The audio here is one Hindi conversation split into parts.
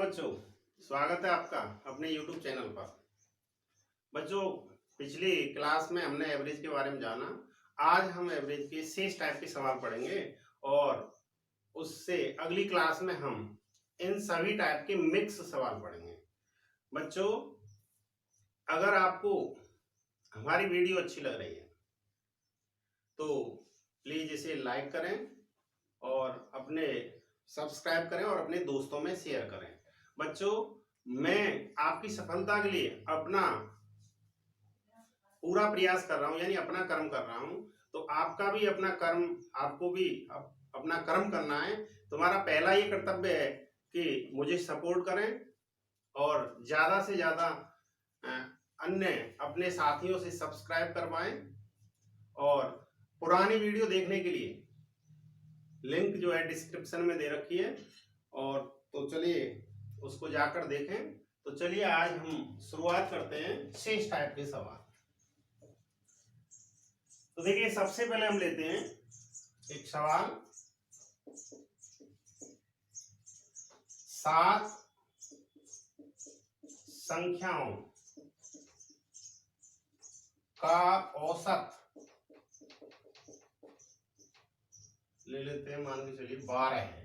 नमस्कार बच्चों, स्वागत है आपका अपने YouTube चैनल पर। बच्चों, पिछली क्लास में हमने एवरेज के बारे में जाना। आज हम एवरेज के शेष टाइप के सवाल पढ़ेंगे और उससे अगली क्लास में हम इन सभी टाइप के मिक्स सवाल पढ़ेंगे। बच्चों, अगर आपको हमारी वीडियो अच्छी लग रही है तो प्लीज इसे लाइक करें और अपने सब्सक्राइब करें और अपने दोस्तों में शेयर करें। बच्चों, मैं आपकी सफलता के लिए अपना पूरा प्रयास कर रहा हूं, यानी अपना कर्म कर रहा हूं। तो आपका भी अपना कर्म, आपको भी अपना कर्म करना है। तुम्हारा पहला ये कर्तव्य है कि मुझे सपोर्ट करें और ज्यादा से ज्यादा अन्य अपने साथियों से सब्सक्राइब करवाएं और पुरानी वीडियो देखने के लिए लिंक जो है डिस्क्रिप्शन में दे रखी है, और तो चलिए उसको जाकर देखें। तो चलिए आज हम शुरुआत करते हैं शेष टाइप के सवाल। तो देखिए, सबसे पहले हम लेते हैं एक सवाल। 7 संख्याओं का औसत ले लेते हैं, मान के चलिए 12 है।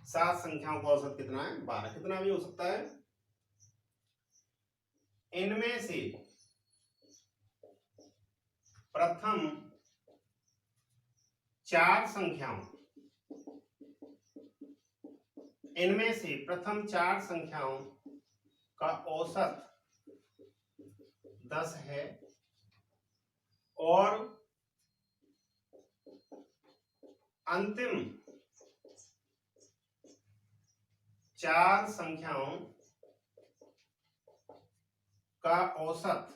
7 संख्याओं का औसत कितना है? 12। कितना भी हो सकता है। इनमें से प्रथम 4 संख्याओं का औसत 10 है और अंतिम 4 संख्याओं का औसत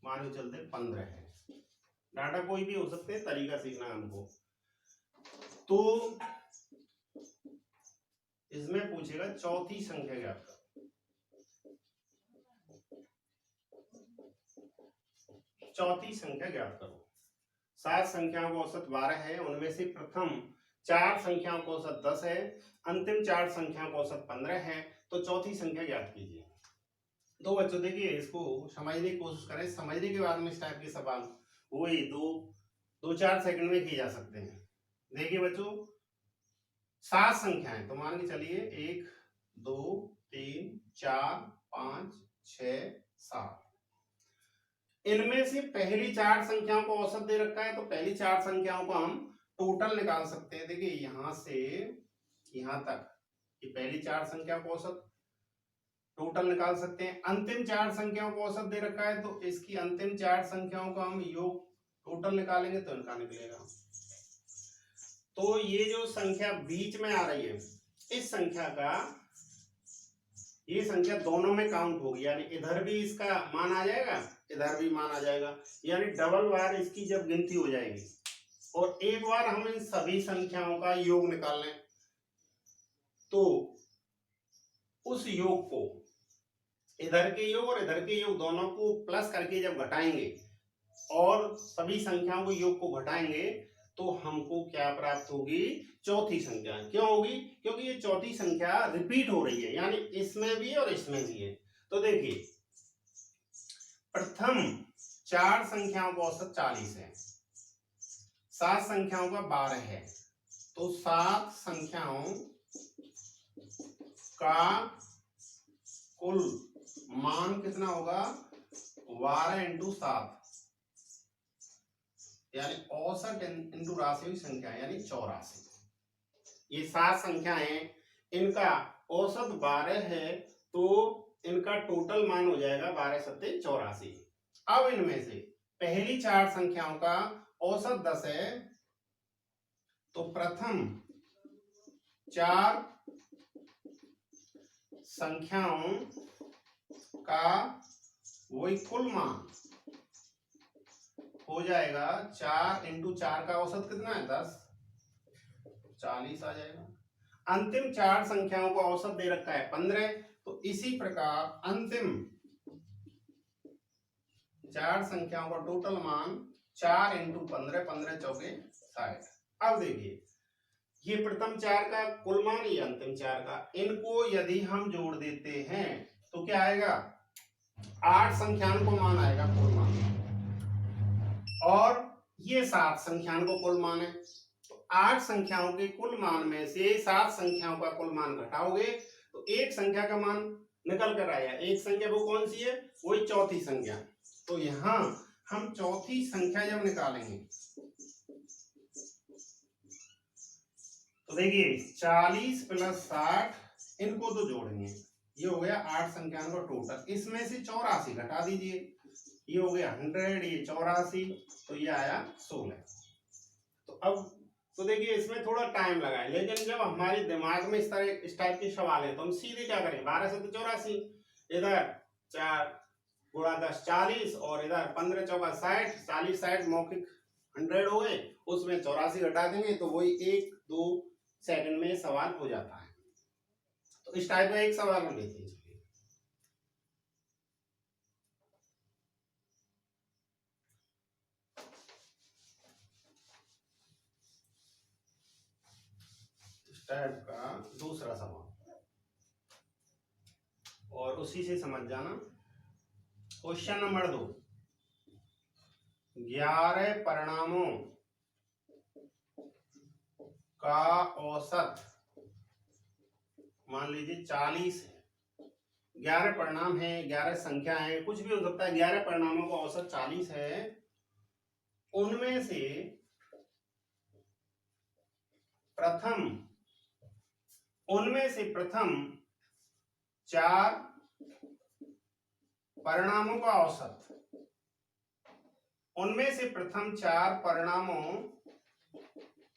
मान के चलते 15 है। डाटा कोई भी हो सकते हैं, तरीका सीखना हमको। तो इसमें पूछेगा चौथी संख्या ज्ञात करो। चौथी संख्या ज्ञात करो। 7 संख्याओं का औसत 12 है, उनमें से प्रथम 4 संख्याओं का औसत 10 है, अंतिम 4 संख्याओं का औसत 15 है। तो चौथी संख्या ज्ञात कीजिए। तो बच्चों देखिए, इसको समझने की कोशिश करें। समझने के बाद में इस टाइप के सवाल वही 2-4 सेकंड में किए जा सकते हैं। देखिए बच्चों, 7 संख्याएं, तो मान के चलिए 1 2 3 4 5 6 7। इनमें से पहली 4 संख्याओं को औसत दे रखा है, तो पहली 4 संख्याओं को हम टोटल निकाल सकते हैं। देखिए, यहां से यहां तक ये पहली 4 संख्या को औसत टोटल निकाल सकते हैं। अंतिम 4 संख्याओं को औसत दे रखा है, तो इसकी अंतिम 4 संख्याओं का हम योग टोटल निकालेंगे तो इनका निकलेगा। तो ये जो संख्या बीच में आ रही है, इस संख्या का, ये संख्या दोनों में काउंट होगी, यानी इधर भी इसका मान आ जाएगा, इधर भी मान आ जाएगा। यानी डबल बार इसकी जब गिनती हो जाएगी और एक बार हम इन सभी संख्याओं का योग निकाल लें, तो उस योग को, इधर के योग और इधर के योग दोनों को प्लस करके जब घटाएंगे और सभी संख्याओं के योग को घटाएंगे, तो हमको क्या प्राप्त होगी? चौथी संख्या। क्यों होगी? क्योंकि ये चौथी संख्या रिपीट हो रही है, यानी इसमें भी और इसमें भी है। तो देखिए, प्रथम 4 संख्याओं का औसत 40 है, 7 संख्याओं का 12 है, तो 7 संख्याओं का कुल मान कितना होगा? 12 इंटू 7, यानी औसत इंटू राशि हुई संख्या, यानी 84। ये 7 संख्याएं, इनका औसत 12 है, तो इनका टोटल मान हो जाएगा 12 सत्ते 84। अब इनमें से पहली 4 संख्याओं का औसत 10 है, तो प्रथम 4 संख्याओं का वही कुल मान हो जाएगा 4 इंटू 4 का औसत कितना है? 10, 40 आ जाएगा। अंतिम 4 संख्याओं का औसत दे रखा है 15, तो इसी प्रकार अंतिम 4 संख्याओं का टोटल मान 4 इंटू 15, 15 चौके 60। अब देखिए, ये प्रथम चार का कुल मान, ये अंतिम चार का, इनको यदि हम जोड़ देते हैं तो क्या आएगा, 8 संख्यान को मान आएगा कुल मान, और ये 7 संख्यान को कुल मान है। तो 8 संख्याओं के कुल मान में से 7 संख्याओं का कुल मान घटाओगे तो एक संख्या का मान निकल कर आया। एक संख्या वो कौन सी है, वही चौथी संख्या। तो यहां हम चौथी संख्या जब निकालेंगे तो देखिए 40 प्लस 60 इनको तो जोड़ेंगे, ये हो गया 8 संख्याओं का टोटल, इसमें से 84 घटा दीजिए, ये हो गया 100, ये 84, तो ये आया 16। तो अब तो देखिए इसमें थोड़ा टाइम लगा है, लेकिन जब हमारे दिमाग में इस टाइप के सवाल है तो हम सीधे क्या करें, 12 से तो 84, इधर 4 गुणा 10 40, और इधर 15 चौका 60, 40 60 मौखिक 100 हो गए, उसमें 84 घटा देंगे तो वही 1-2 सेकंड में सवाल हो जाता है। तो इस टाइप का एक सवाल हम लेते हैं। इस टाइप का दूसरा सवाल और उसी से समझ जाना। क्वेश्चन नंबर 2, 11 परिणामों का औसत मान लीजिए 40 है। 11 परिणाम है, 11 संख्या है, कुछ भी हो सकता है, 11 परिणामों का औसत 40 है। उनमें से प्रथम 4 परिणामों का औसत, उनमें से प्रथम 4 परिणामों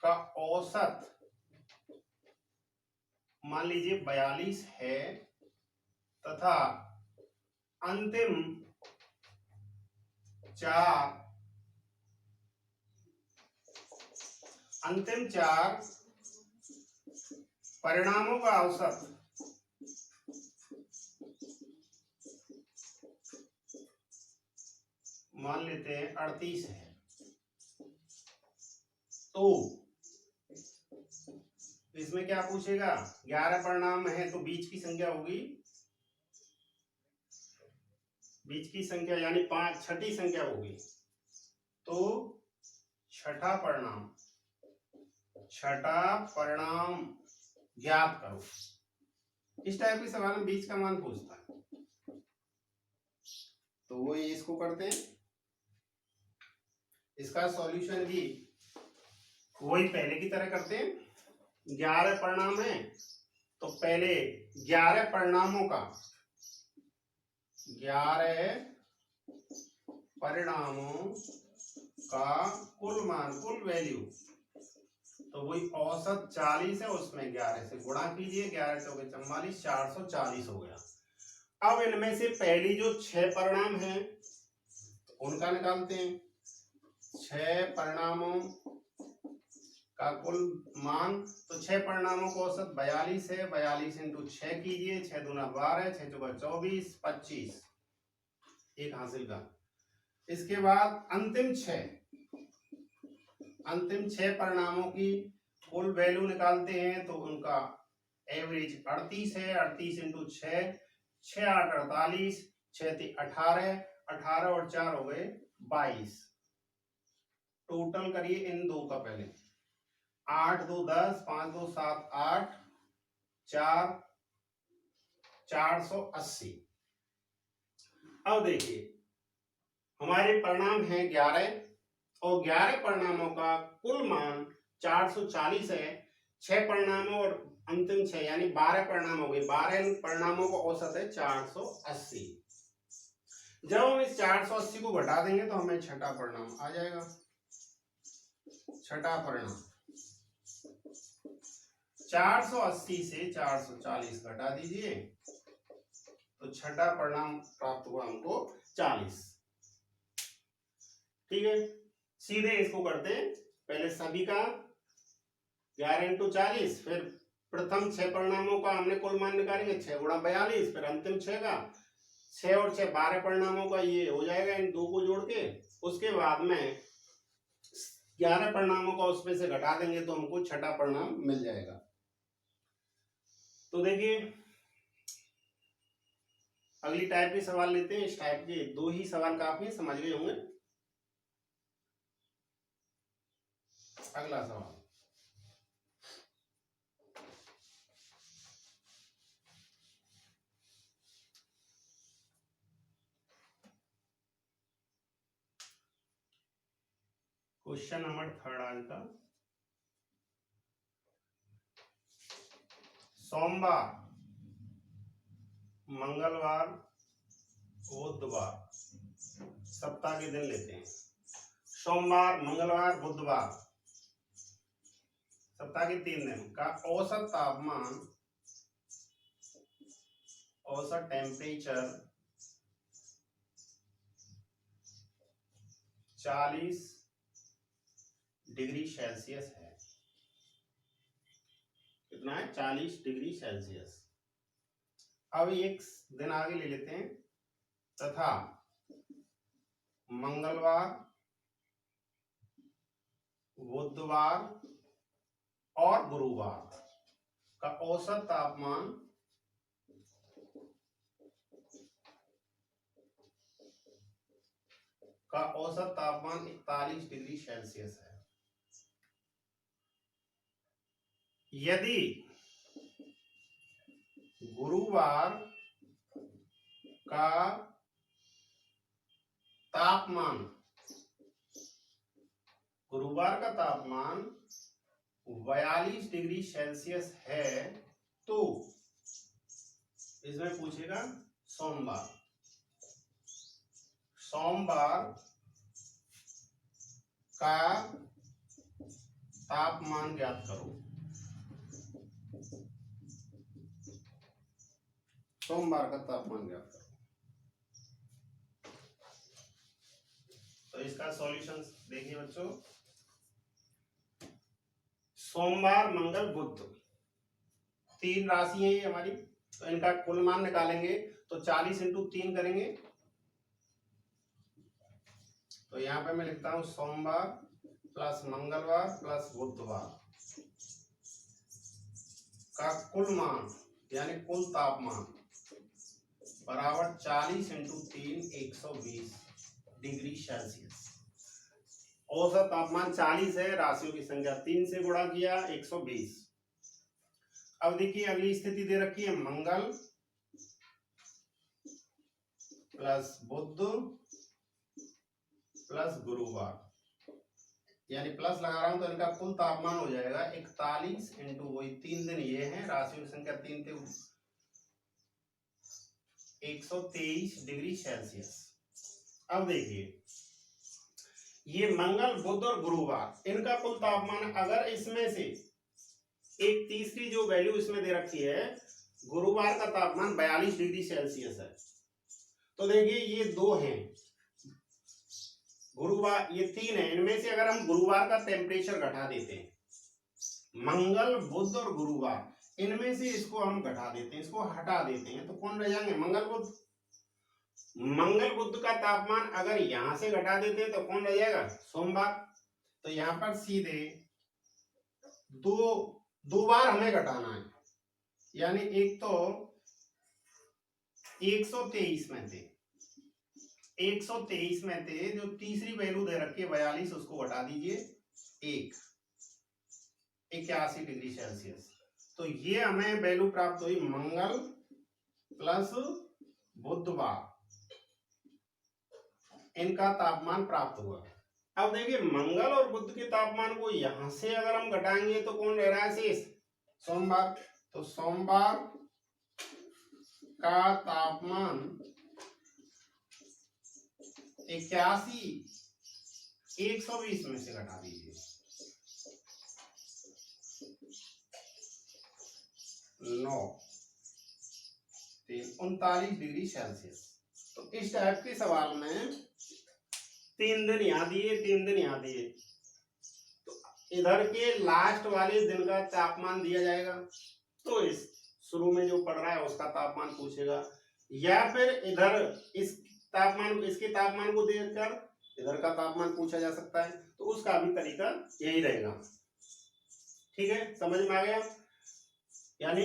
का औसत मान लीजिए 42 है, तथा अंतिम 4 परिणामों का औसत मान लेते हैं 38 है। तो इसमें क्या पूछेगा, 11 परिणाम है तो बीच की संख्या होगी, बीच की संख्या यानी 5 छठी संख्या होगी, तो छठा परिणाम ज्ञात करो। इस टाइप के सवाल में बीच का मान पूछता है, तो वो इसको करते हैं। इसका सॉल्यूशन भी वही पहले की तरह करते हैं। 11 परिणाम है तो पहले 11 परिणामों का कुल मान, कुल वैल्यू, तो वही औसत 40 है, उसमें 11 से गुणा कीजिए, 11 चौके 44, 440 हो गया। अब इनमें से पहली जो 6 परिणाम है तो उनका निकालते हैं। 6 परिणामों का कुल मान, तो 6 परिणामों को औसत 42 है, 42 इंटू 6 कीजिए, 6 दूना 12, 6 चौका 24, 25 एक हासिल का। इसके बाद अंतिम 6 परिणामों की कुल वैल्यू निकालते हैं, तो उनका एवरेज 38 है, 38 इंटू 6, 6 8 48, 6 3 18, 18 और 4 हो गए 22। टोटल करिए इन दो का पहले, 8 2 10, 5 2 7 8, 4 480। अब देखिए हमारे परिणाम है 11 और 11 परिणामों का कुल मान 440 है। 6 परिणामों और अंतिम 6 यानी 12 परिणाम हो गए, 12 परिणामों का औसत है 480। जब हम इस 480 को घटा देंगे तो हमें छठा परिणाम आ जाएगा। छठा परिणाम 480 से 440 घटा दीजिए तो छठा परिणाम प्राप्त हुआ हमको 40। ठीक है, सीधे इसको करते हैं। पहले सभी का 11 इंटू 40, फिर प्रथम 6 परिणामों का हमने कुल मान निकालेंगे, 6 गुणा 42, फिर अंतिम 6 का, 6 और 6 12 परिणामों का ये हो जाएगा इन दो को जोड़ के। उसके बाद में 11 परिणामों का उसमें से घटा देंगे तो हमको छठा परिणाम मिल जाएगा। तो देखिए अगली टाइप के सवाल लेते हैं। इस टाइप के 2 ही सवाल काफी है, समझ गए होंगे। अगला सवाल, क्वेश्चन नंबर 3 आंसर, सोमवार, मंगलवार, बुधवार, सप्ताह के दिन लेते हैं। सोमवार, मंगलवार, बुधवार, सप्ताह के 3 दिन का औसत तापमान, औसत टेम्परेचर 40 डिग्री सेल्सियस है। कितना है? 40 डिग्री सेल्सियस। अब एक दिन आगे ले लेते हैं, तथा मंगलवार, बुधवार और गुरुवार का औसत तापमान का औसत तापमान 41 डिग्री सेल्सियस है। यदि गुरुवार का तापमान 42 डिग्री सेल्सियस है, तो इसमें पूछेगा सोमवार का तापमान ज्ञात करो। सोमवार का तापमान ज्ञात करो। तो इसका सॉल्यूशन देखिए बच्चों, सोमवार, मंगल, बुध 3 राशि है ये हमारी, तो इनका कुल मान निकालेंगे तो 40 इंटू 3 करेंगे। तो यहाँ पे मैं लिखता हूं सोमवार प्लस मंगलवार प्लस बुधवार का कुल मान यानी कुल तापमान बराबर 40 इंटू 3 120 डिग्री सेल्सियस। औसत तापमान 40 है, राशियों की संख्या 3 से गुणा किया 120। अब देखिए अगली स्थिति दे रखी है मंगल प्लस बुध प्लस गुरुवार, यानी प्लस लगा रहा हूं तो इनका कुल तापमान हो जाएगा 41 इंटू वही 3 दिन ये है, राशियों की संख्या 3 थे 123 डिग्री सेल्सियस। अब देखिए ये मंगल, बुध और गुरुवार इनका कुल तापमान, अगर इसमें से एक तीसरी जो वैल्यू इसमें दे रखी है, गुरुवार का तापमान 42 डिग्री सेल्सियस है, तो देखिए ये 2 हैं, गुरुवार ये 3 है, इनमें से अगर हम गुरुवार का टेम्परेचर घटा देते हैं, मंगल, बुध और गुरुवार इनमें से इसको हम घटा देते हैं, इसको हटा देते हैं, तो कौन रह जाएंगे? मंगल, बुध। मंगल बुध का तापमान अगर यहां से घटा देते हैं तो कौन रह जाएगा? सोमवार। तो यहां पर सीधे दो बार हमें घटाना है, यानी एक तो 123 में थे, 123 में थे, जो तीसरी वैल्यू दे रखी है 42 उसको घटा दीजिए 81 डिग्री सेल्सियस। तो ये हमें वैल्यू प्राप्त हुई मंगल प्लस बुधवार, इनका तापमान प्राप्त हुआ। अब देखिए मंगल और बुध के तापमान को यहां से अगर हम घटाएंगे तो कौन रह रहा है शेष? सोमवार। तो सोमवार का तापमान 81 120 में से घटा दीजिए 9 39 डिग्री सेल्सियस। तो इस टाइप के सवाल में 3 दिन यहाँ दिए, 3 दिन यहाँ दिए, तो इधर के लास्ट वाले दिन का तापमान दिया जाएगा, तो इस शुरू में जो पड़ रहा है उसका तापमान पूछेगा, या फिर इधर इस तापमान, इसके तापमान को देखकर इधर का तापमान पूछा जा सकता है, तो उसका भी तरीका यही रहेगा। ठीक है, समझ में आ गया। यानी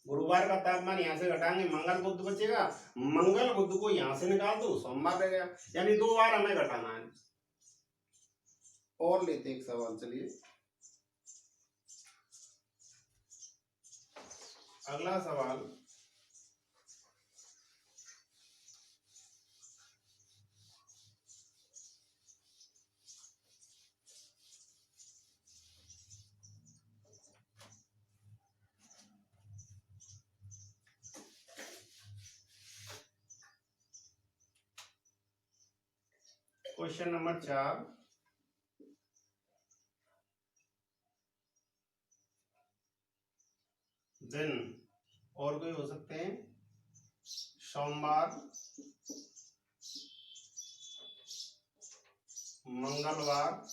गुरुवार का तापमान यहाँ से घटाएंगे, मंगल बुध बचेगा, मंगल बुध को यहाँ से निकाल दो, सोमवार रह गया। यानी 2 बार हमें घटाना है। और लेते एक सवाल, चलिए अगला सवाल। क्वेश्चन नंबर 4, दिन और कोई हो सकते हैं, सोमवार, मंगलवार,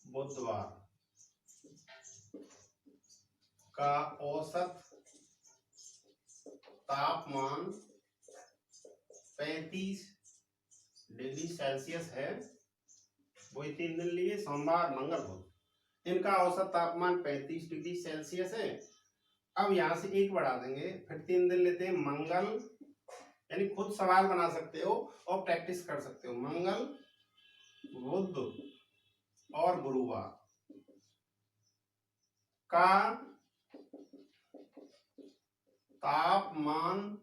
बुधवार का औसत तापमान 35 डिग्री सेल्सियस है। वही 3 दिन लिए, सोमवार, मंगल, बुध। इनका औसत तापमान 35 डिग्री सेल्सियस है। अब यहां से एक बढ़ा देंगे, फिर 3 दिन लेते हैं, मंगल, यानी खुद सवाल बना सकते हो और प्रैक्टिस कर सकते हो। मंगल, बुध और गुरुवार का तापमान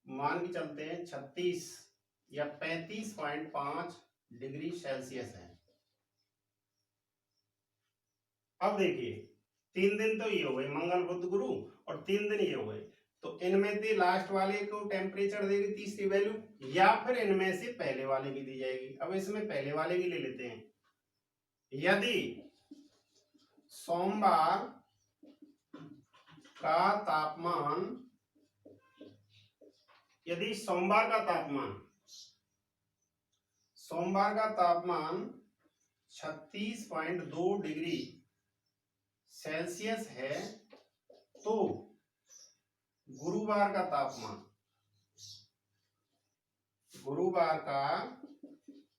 मान के चलते हैं 36 या 35.5 डिग्री सेल्सियस है। अब देखिए 3 दिन तो ये हो गए, मंगल बुध गुरु, और 3 दिन ये हो गए। तो इनमें से लास्ट वाले को टेम्परेचर देगी तीसरी वैल्यू, या फिर इनमें से पहले वाले की दी जाएगी। अब इसमें पहले वाले की ले लेते हैं। यदि सोमवार का तापमान, यदि सोमवार का तापमान 36.2 डिग्री सेल्सियस है, तो गुरुवार का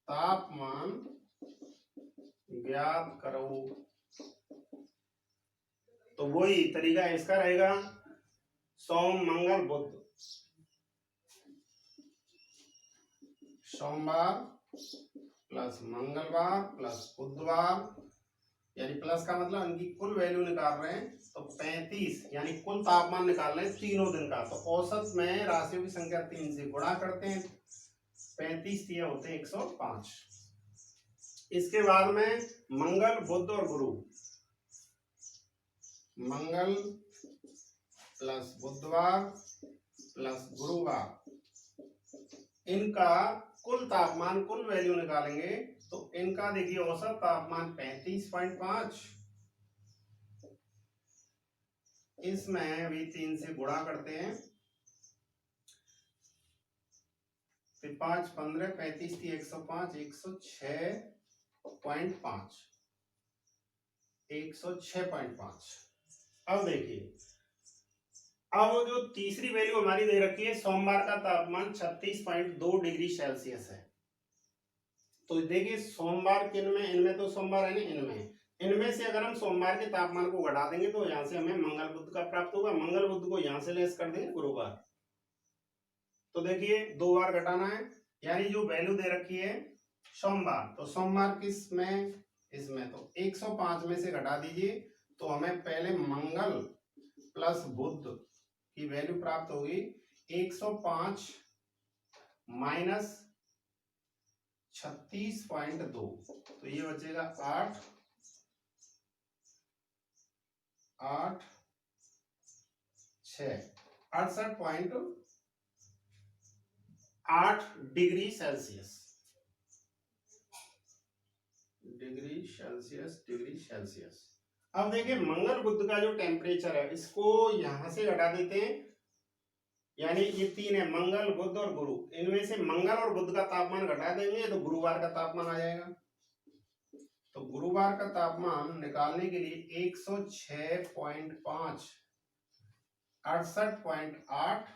तापमान ज्ञात करो। तो वही तरीका इसका रहेगा, सोम मंगल बुध, सोमवार प्लस मंगलवार प्लस बुधवार, यानी प्लस का मतलब इनकी कुल वैल्यू निकाल रहे हैं, तो 35, यानी कुल तापमान निकाल रहे हैं तीनों दिन का। तो औसत में राशियों की संख्या 3 से गुणा करते हैं, 35 दिए होते हैं 105। इसके बाद में मंगल बुध और गुरु, मंगल प्लस बुधवार प्लस गुरुवार, इनका कुल तापमान, कुल वैल्यू निकालेंगे। तो इनका देखिए औसत तापमान 35.5, इसमें भी 3 से गुणा करते हैं, 5 15 35 थी 105, 106.5। अब देखिए, अब जो तीसरी वैल्यू हमारी दे रखी है, सोमवार का तापमान 36.2 डिग्री सेल्सियस है। तो देखिए सोमवार किन में, इनमें तो सोमवार है ना, इनमें से अगर हम सोमवार के तापमान को घटा देंगे तो यहाँ से हमें मंगल बुध का प्राप्त होगा। मंगल बुध को यहाँ से लेस कर देंगे गुरुवार। तो देखिए 2 बार घटाना है, यानी जो वैल्यू दे रखी है सोमवार, तो सोमवार किस में, इसमें, तो 105 में से घटा दीजिए, तो हमें पहले मंगल प्लस बुध की वैल्यू प्राप्त होगी 105 माइनस 36.2, तो ये बचेगा 68 डिग्री सेल्सियस। अब देखिए मंगल बुध का जो टेम्परेचर है, इसको यहां से घटा देते हैं, यानी ये 3 है, मंगल बुध और गुरु, इनमें से मंगल और बुध का तापमान घटा देंगे तो गुरुवार का तापमान आ जाएगा। तो गुरुवार का तापमान निकालने के लिए 106.5, 68.8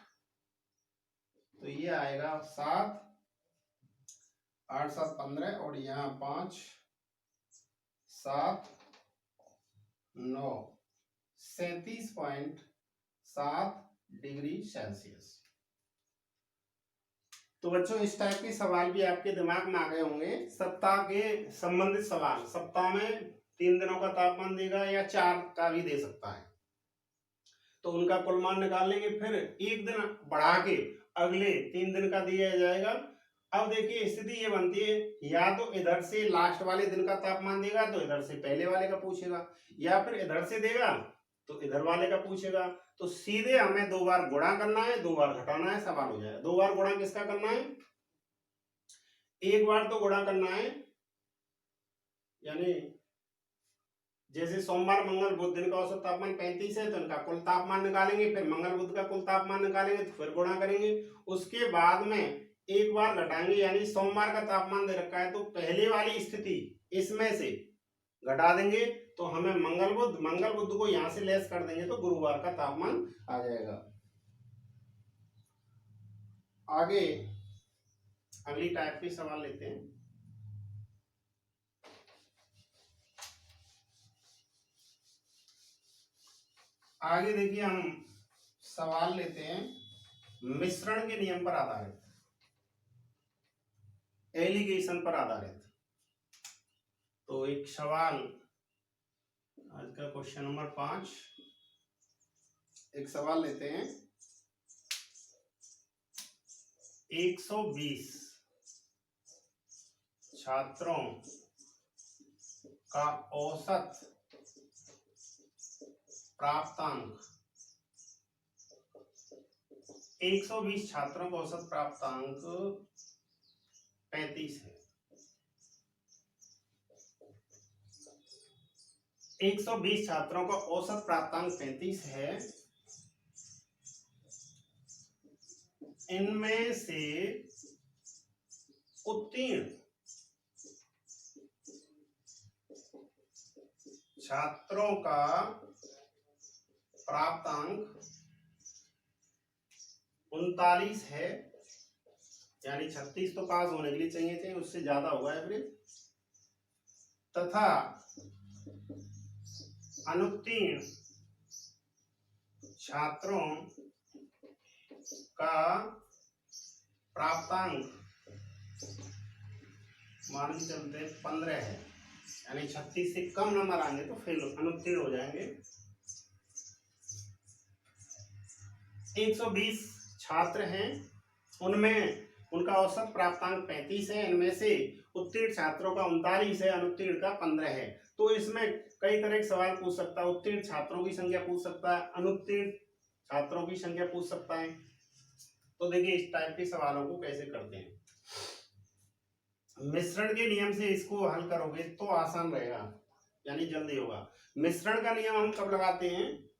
तो ये आएगा 7, 8 7 15 और यहाँ 5 7 9 37.7 डिग्री सेल्सियस। तो बच्चों इस टाइप के सवाल भी आपके दिमाग में आ गए होंगे। सप्ताह के संबंधित सवाल, सप्ताह में 3 दिनों का तापमान देगा या 4 का भी दे सकता है, तो उनका कुल मान निकाल लेंगे, फिर एक दिन बढ़ा के अगले 3 दिन का दिया जाएगा। अब देखिए स्थिति ये बनती है, या तो इधर से लास्ट वाले दिन का तापमान देगा तो इधर से पहले वाले का पूछेगा, या फिर इधर से देगा तो इधर वाले का पूछेगा। तो सीधे हमें 2 बार गुणा करना है, 2 बार घटाना है, सवाल हो जाएगा। 2 बार गुणा किसका करना है? एक बार तो गुणा करना है, यानी जैसे सोमवार मंगल बुध दिन का औसत तापमान 35 है तो इनका कुल तापमान निकालेंगे, फिर मंगल बुध का कुल तापमान निकालेंगे, तो फिर गुणा करेंगे। उसके बाद में एक बार घटाएंगे, यानी सोमवार का तापमान दे रखा है तो पहले वाली स्थिति इसमें से घटा देंगे तो हमें मंगल बुध को यहां से लेस कर देंगे तो गुरुवार का तापमान आ जाएगा। आगे अगली टाइप के सवाल लेते हैं। आगे देखिए हम सवाल लेते हैं मिश्रण के नियम पर आधारित, एलिगेशन पर आधारित। तो एक सवाल, आज का क्वेश्चन नंबर 5, एक सवाल लेते हैं। 120 छात्रों का औसत प्राप्तांक, 120 छात्रों का औसत प्राप्तांक 35 है। 120 छात्रों का औसत प्राप्तांक 35 है। इनमें से उत्तीर्ण छात्रों का प्राप्तांक 39 है, यानी 36 तो पास होने के लिए चाहिए, उससे ज्यादा होगा एवरेज, तथा अनुत्तीर्ण छात्रों का प्राप्तांक मान के चलते 15 है, यानी 36 से कम नंबर आएंगे तो फेल, अनुत्तीर्ण हो जाएंगे। 120 छात्र हैं, उनमें उनका औसत प्राप्तांक 35 है, इनमें से उत्तीर्ण छात्रों का 39 है, अनुत्तीर्ण का 15 है। तो इसमें कई तरह के सवाल पूछ सकता है, उत्तीर्ण छात्रों की संख्या पूछ सकता है, अनुत्तीर्ण छात्रों की संख्या पूछ सकता है। तो देखिए इस टाइप के सवालों को कैसे करते हैं। मिश्रण के नियम से इसको हल करोगे तो आसान रहेगा, यानी जल्दी होगा। मिश्रण का नियम हम कब लगाते हैं?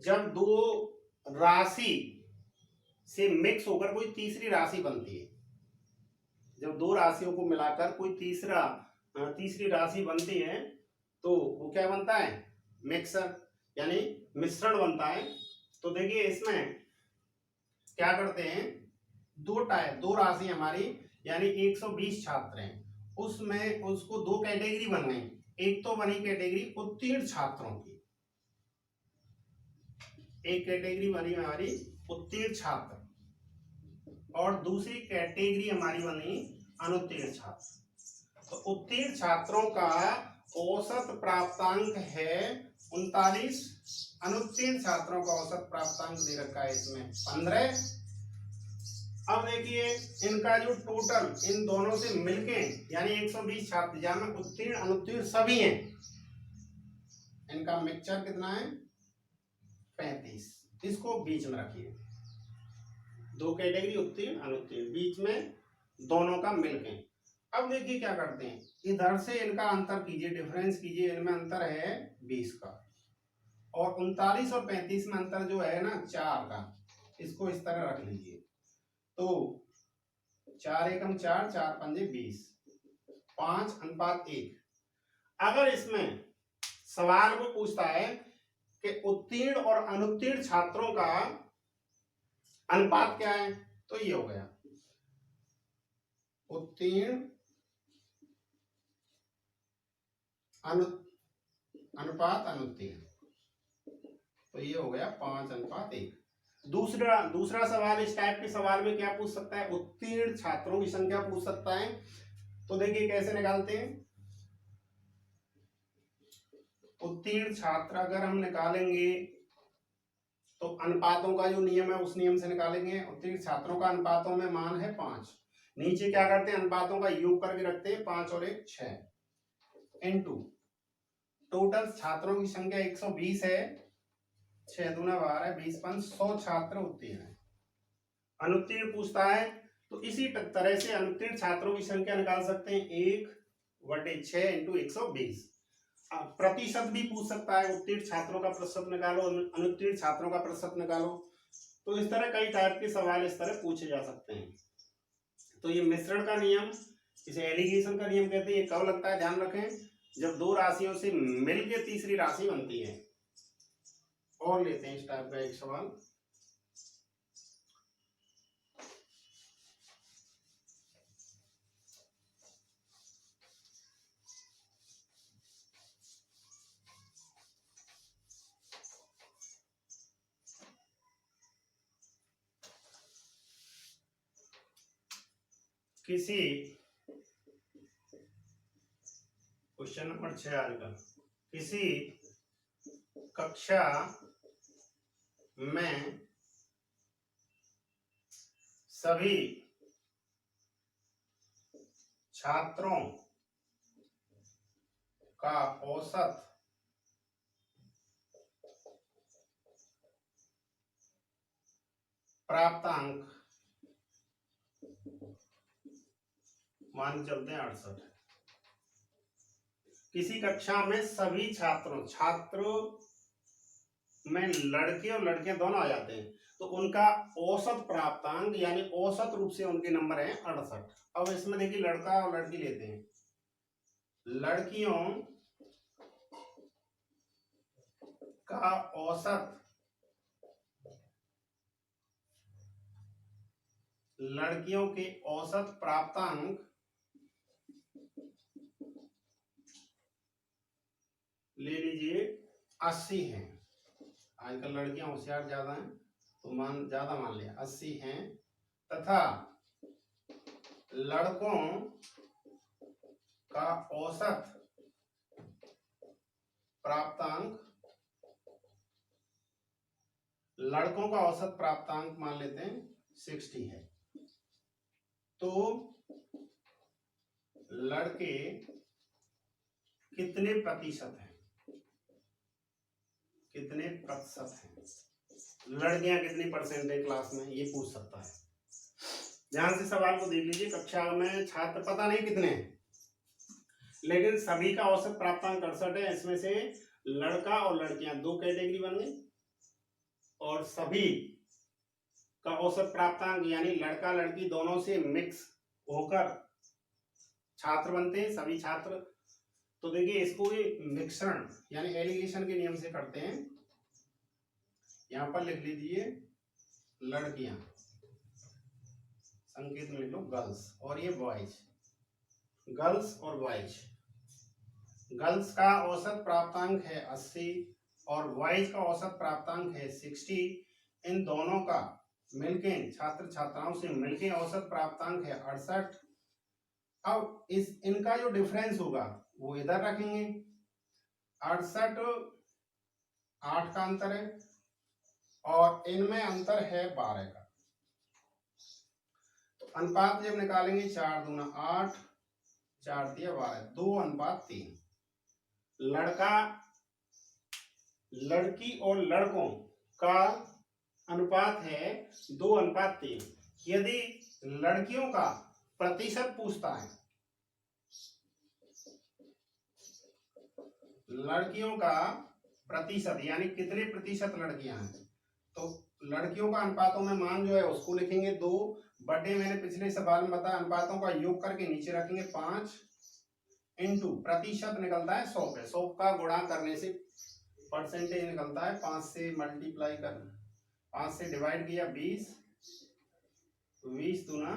जब दो राशि से मिक्स होकर कोई तीसरी राशि बनती है। जब दो राशियों को मिलाकर कोई तीसरी राशि बनती है तो वो क्या बनता है? मिक्सर, यानी मिश्रण बनता है। तो देखिए इसमें क्या करते हैं, दो राशि हमारी, यानी 120 छात्र हैं, उसमें उसको दो कैटेगरी बन गई। एक तो बनी कैटेगरी उत्तीर्ण छात्रों की, एक कैटेगरी बनी हमारी उत्तीर्ण छात्र, और दूसरी कैटेगरी हमारी बनी अनुत्तीर्ण छात्र। तो उत्तीर्ण छात्रों का औसत प्राप्तांक है 39, अनुत्तीर्ण छात्रों का औसत प्राप्तांक दे रखा है इसमें 15। अब देखिए इनका जो टोटल इन दोनों से मिलके, यानी 120 छात्र जहां उत्तीर्ण अनुत्तीर्ण सभी हैं, इनका मिक्सचर कितना है? 35। इसको बीच में रखिए, दो कैटेगरी उत्तीर्ण अनुत्तीर्ण, बीच में दोनों का मिलके। अब देखिए क्या करते हैं, इधर से इनका अंतर कीजिए, डिफरेंस कीजिए, इनमें अंतर है 20 का, और 39 और 35 में अंतर जो है ना 4 का, इसको इस तरह रख लीजिए। तो 4 एकम 4, 4 पंजे 20, 5:1। अगर इसमें सवाल को पूछता है कि उत्तीर्ण और अनुत्तीर्ण छात्रों का अनुपात क्या है, तो ये हो गया उत्तीर्ण अनुपात अनुत्तीर्ण, तो ये हो गया 5:1। दूसरा सवाल इस टाइप के सवाल में क्या पूछ सकता है, उत्तीर्ण छात्रों की संख्या पूछ सकता है। तो देखिए कैसे निकालते हैं, उत्तीर्ण छात्र अगर हम निकालेंगे तो अनुपातों का जो नियम है उस नियम से निकालेंगे। उत्तीर्ण छात्रों का अनुपातों में मान है 5, नीचे क्या करते हैं अनुपातों का योग करके रखते हैं 5 और 1 6, इनटू टोटल छात्रों की संख्या 120 है, 6 दूना 12, 20 5 100 छात्र उत्तीर्ण है। अनुत्तीर्ण पूछता है तो इसी तरह से अनुत्तीर्ण छात्रों की संख्या निकाल सकते हैं 1/6 इंटू 120। प्रतिशत भी पूछ सकता है, उत्तीर्ण छात्रों का प्रतिशत निकालो, अनुत्तीर्ण छात्रों का प्रतिशत निकालो। तो इस तरह कई टाइप के सवाल इस तरह पूछे जा सकते हैं। तो ये मिश्रण का नियम, इसे एलिगेशन का नियम कहते हैं। ये कब लगता है ध्यान रखें, जब दो राशियों से मिलकर तीसरी राशि बनती है। और लेते हैं इस टाइप का एक सवाल, किसी क्वेश्चन नंबर 6 आज का, किसी कक्षा में सभी छात्रों का औसत प्राप्तांक मान चलते हैं 68। किसी कक्षा में सभी छात्रों में लड़के और लड़कियां दोनों आ जाते हैं, तो उनका औसत प्राप्तांक यानी औसत रूप से उनके नंबर हैं 68। अब इसमें देखिए लड़का और लड़की लेते हैं, लड़कियों का औसत, लड़कियों के औसत प्राप्तांक ले लीजिए 80 हैं। आजकल लड़कियां होशियार ज्यादा हैं तो मान ज्यादा मान लिया 80 हैं, तथा लड़कों का औसत प्राप्तांक, लड़कों का औसत प्राप्तांक मान लेते हैं 60 है। तो लड़के कितने प्रतिशत हैं, कितने प्रतिशत हैं, लड़कियां कितनी परसेंट है क्लास में, ये पूछ सकता है। ध्यान से सवाल को देख लीजिए, कक्षा में छात्र पता नहीं कितने हैं, लेकिन सभी का औसत प्राप्तांक 68 है। इसमें से लड़का और लड़कियां दो कैटेगरी बन गई, और सभी का औसत प्राप्तांक यानी लड़का लड़की दोनों से मिक्स होकर छात्र बनते हैं, सभी छात्र। तो देखिए इसको मिश्रण यानी एलिगेशन के नियम से करते हैं। यहां पर लिख लीजिए लड़कियां, संकेत में लिख लो गर्ल्स, और ये बॉयज, गर्ल्स और बॉयज। गर्ल्स का औसत प्राप्तांक है 80 और बॉयज का औसत प्राप्तांक है 60। इन दोनों का मिलके, छात्र छात्राओं से मिलके औसत प्राप्तांक है 68। अब इस इनका जो डिफरेंस होगा वो इधर रखेंगे, 68 8 का अंतर है और इनमें अंतर है 12 का। तो अनुपात जब निकालेंगे 4 दूना 8, 4 दिया 12, 2:3। लड़का लड़की और लड़कों का अनुपात है 2:3। यदि लड़कियों का प्रतिशत पूछता है, लड़कियों का प्रतिशत यानी कितने प्रतिशत लड़कियां हैं, तो लड़कियों का अनुपातों में मान जो है उसको लिखेंगे 2 बटे, मैंने पिछले सवाल में बताया अनुपातों का योग करके नीचे रखेंगे 5 इंटू प्रतिशत निकलता है 100 पे, 100 का गुणा करने से परसेंटेज निकलता है, 5 से मल्टीप्लाई कर 5 से डिवाइड किया 20 20 दूना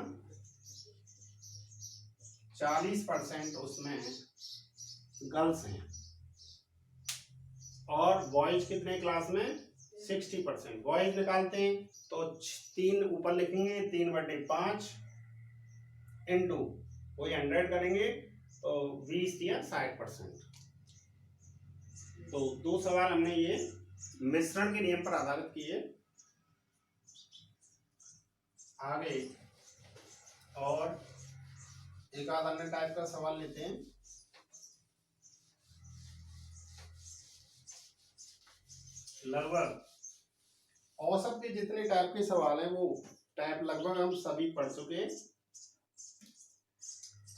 40% उसमें गर्ल्स हैं और बॉयज कितने क्लास में 60%। बॉयज निकालते हैं तो 3 ऊपर लिखेंगे, 3 बटे 5 इंटू वही 100 करेंगे तो 20 या 60%। तो 2 सवाल हमने ये मिश्रण के नियम पर आधारित किए। आगे और एक आध अन्य टाइप का सवाल लेते हैं। लगभग औसत के जितने टाइप के सवाल हैं वो टाइप लगभग हम सभी पढ़ चुके हैं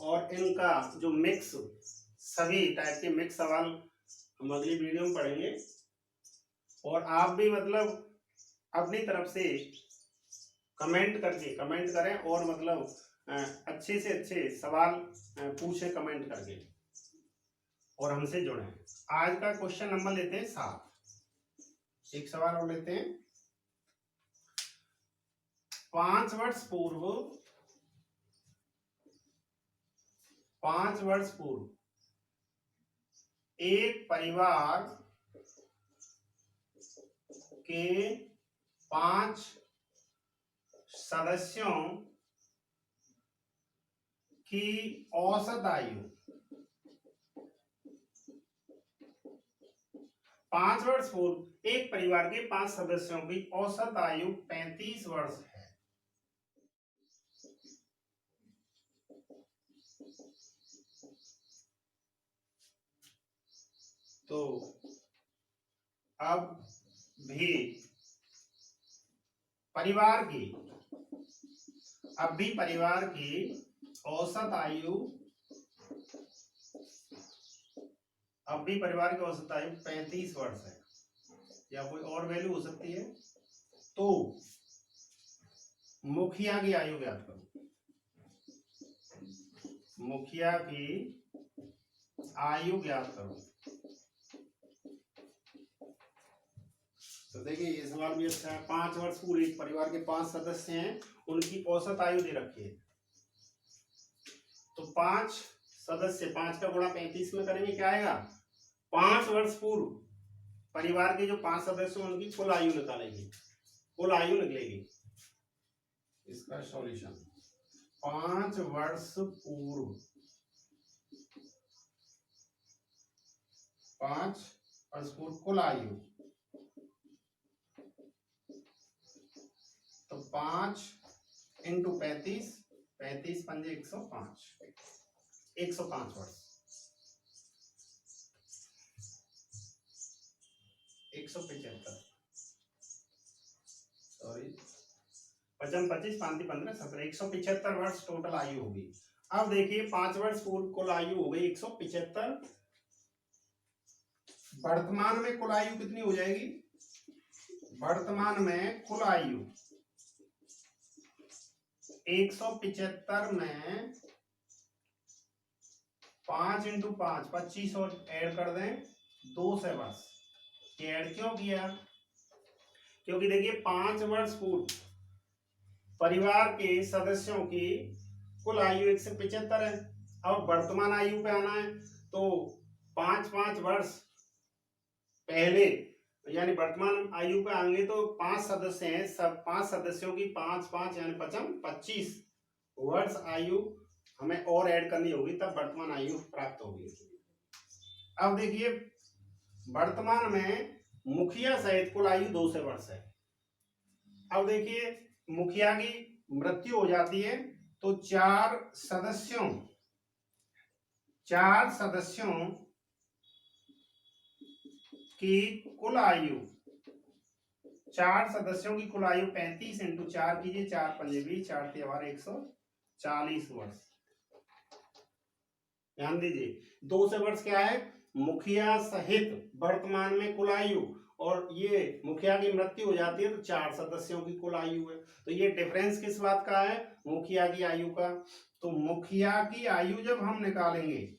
और इनका जो मिक्स, सभी टाइप के मिक्स सवाल हम अगली वीडियो में पढ़ेंगे। और आप भी मतलब अपनी तरफ से कमेंट करें और मतलब अच्छे से अच्छे सवाल पूछे कमेंट करके और हमसे जुड़ें। आज का क्वेश्चन नंबर लेते हैं 7। एक सवाल और लेते हैं। 5 वर्ष पूर्व एक परिवार के 5 सदस्यों की औसत आयु 5 वर्ष पूर्व एक परिवार के 5 सदस्यों की औसत आयु 35 वर्ष है। तो अब भी परिवार की औसत आयु 35 वर्ष है या कोई और वैल्यू हो सकती है। तो मुखिया की आयु ज्ञात करो। मुखिया की आयु ज्ञात करो। तो देखिए ये सवाल भी अच्छा है। 5 वर्ष पूर्व एक परिवार के 5 सदस्य हैं, उनकी औसत आयु दे रखी है। तो 5 सदस्य, 5 का गुणा 35 में करेंगे, क्या आएगा? 5 वर्ष पूर्व परिवार के जो 5 सदस्य हैं उनकी कुल आयु निकलेगी। इसका सॉल्यूशन 5 वर्ष पूर्व 5 वर्ष पूर्व कुल आयु, तो 5 इंटू 35, 35 पंजे 105, 105 वर्ष, 175, सॉरी 55, 25, 5, 15, 17, 175 वर्ष टोटल आयु होगी। अब देखिए 5 वर्ष पूर्व कुल आयु हो गई 175। वर्तमान में कुल आयु कितनी हो जाएगी? वर्तमान में कुल आयु 175 में 5 इंटू 5, 25 और ऐड कर दें 200 वर्ष। ये ऐड क्यों किया? क्योंकि देखिए 5 वर्ष पूर्व परिवार के सदस्यों की कुल आयु 175 है। अब वर्तमान आयु पे आना है तो 5-5 वर्ष पहले यानी वर्तमान आयु पे आएंगे तो 5 सदस्य हैं, सब 5 सदस्यों की 5-5 यानी 25 वर्ष आयु हमें और ऐड करनी होगी, तब वर्तमान आयु प्राप्त होगी। अब देखिए वर्तमान में मुखिया सहित कुल आयु 200 वर्ष है। अब देखिए मुखिया की मृत्यु हो जाती है तो 4 सदस्यों की कुल आयु 35 इंटू 4 कीजिए, 4 पंजे 20, 4 त्योहार 140 वर्ष। ध्यान दीजिए 200 वर्ष क्या है? मुखिया सहित वर्तमान में कुल आयु, और ये मुखिया की मृत्यु हो जाती है तो 4 सदस्यों की कुल आयु है। तो ये डिफरेंस किस बात का है? मुखिया की आयु का। तो मुखिया की आयु जब हम निकालेंगे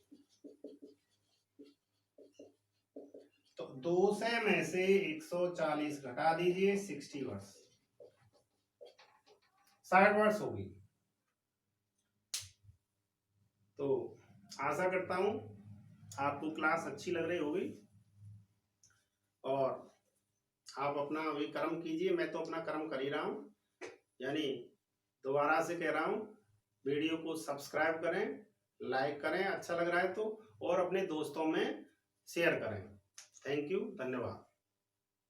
तो 200 में से 140 घटा दीजिए, 60 वर्ष। 60 वर्ष होगी। तो आशा करता हूं आपको क्लास अच्छी लग रही होगी और आप अपना अभी कर्म कीजिए। मैं तो अपना कर्म कर ही रहा हूं, यानी दोबारा से कह रहा हूं, वीडियो को सब्सक्राइब करें, लाइक करें अच्छा लग रहा है तो, और अपने दोस्तों में शेयर करें। थैंक यू, धन्यवाद।